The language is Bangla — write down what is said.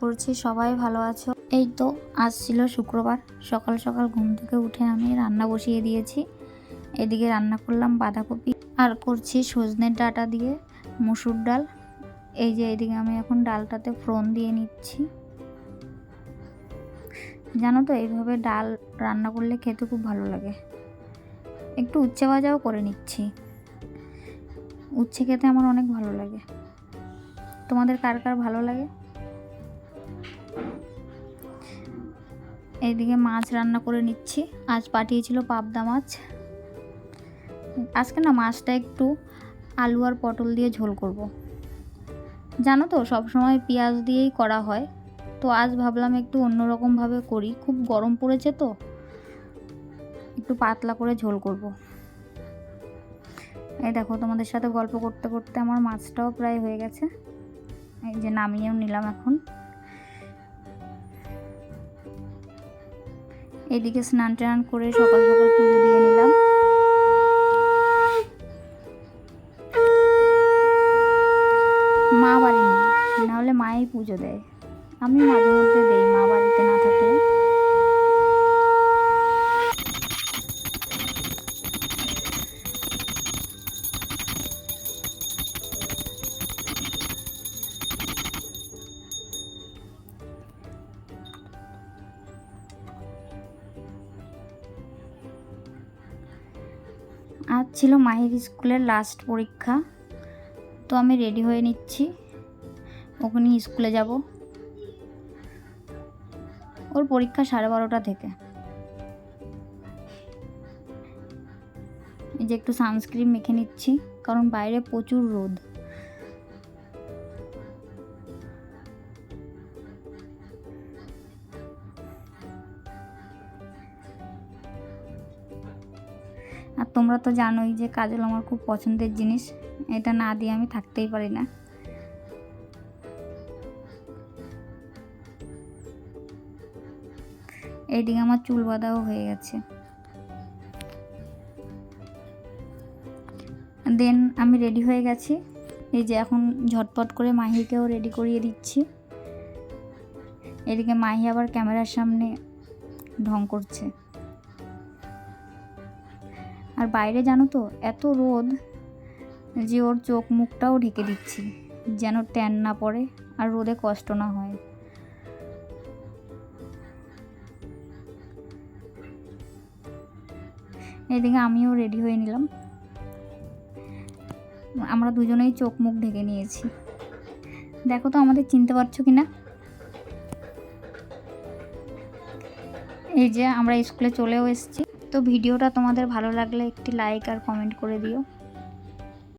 করছি সবাই ভালো আছো। এই তো আজ ছিল শুক্রবার, সকাল সকাল ঘুম থেকে উঠে আমি রান্না বসিয়ে দিয়েছি। এদিকে রান্না করলাম বাঁধাকপি আর করছি সজনের ডাঁটা দিয়ে মুসুর ডাল। এই যে এদিকে আমি এখন ডালটাতে ফোড়ন দিয়ে নিচ্ছি। জানো তো এইভাবে ডাল রান্না করলে খেতে খুব ভালো লাগে। একটু উচ্ছে ভাজাও করে নিচ্ছি। উচ্ছে খেতে আমার অনেক ভালো লাগে। তোমাদের কার কার ভালো লাগে? এইদিকে মাছ রান্না করে নিচ্ছি। আজ পাঠিয়েছিল পাবদা মাছ। আজকে না মাছটা একটু আলু আর পটল দিয়ে ঝোল করব। জানো তো সবসময় পেঁয়াজ দিয়েই করা হয়, তো আজ ভাবলাম একটু অন্যরকমভাবে করি। খুব গরম পড়েছে তো একটু পাতলা করে ঝোল করব। এই দেখো তোমাদের সাথে গল্প করতে করতে আমার মাছটাও প্রায় হয়ে গেছে। এই যে নামিয়েও নিলাম এখন। এদিকে স্নান টান করে সকাল সকাল পুজো দিয়ে নিলাম। মা বাড়ি নেই, নাহলে মাই পুজো দেয়। আমি মাঝে মধ্যে দেই মা বাড়িতে না থাকলে। আজ ছিল মাহির স্কুলের লাস্ট পরীক্ষা, তো আমি রেডি হয়ে নিচ্ছি। ওকে নিয়ে স্কুলে যাব। ওর পরীক্ষা 12:30 থেকে। এই যে একটু সানস্ক্রিন মেখে নিচ্ছি, কারণ বাইরে প্রচুর রোদ। আর তোমরা তো জানোই যে কাজল আমার খুব পছন্দের জিনিস, এটা না দিয়ে আমি থাকতেই পারি না। এইদিকে আমার চুল বাঁধাও হয়ে গেছে। দেন আমি রেডি হয়ে গেছি। এই যে এখন ঝটপট করে মাহিকেও রেডি করিয়ে দিচ্ছি। এদিকে মাহি আবার ক্যামেরার সামনে ঢং করছে। আর বাইরে জানো তো এত রোদ যে ওর চোখ মুখটাও ঢেকে দিচ্ছি, যেন ট্যান না পড়ে আর রোদে কষ্ট না হয়। এদিকে আমিও রেডি হয়ে নিলাম। আমরা দুজনেই চোখ মুখ ঢেকে নিয়েছি। দেখো তো আমাদের চিনতে পারছো কিনা। এই যে আমরা স্কুলে চলেও এসেছি। তো ভিডিওটা তোমাদের ভালো লাগলে একটি লাইক আর কমেন্ট করে দিও।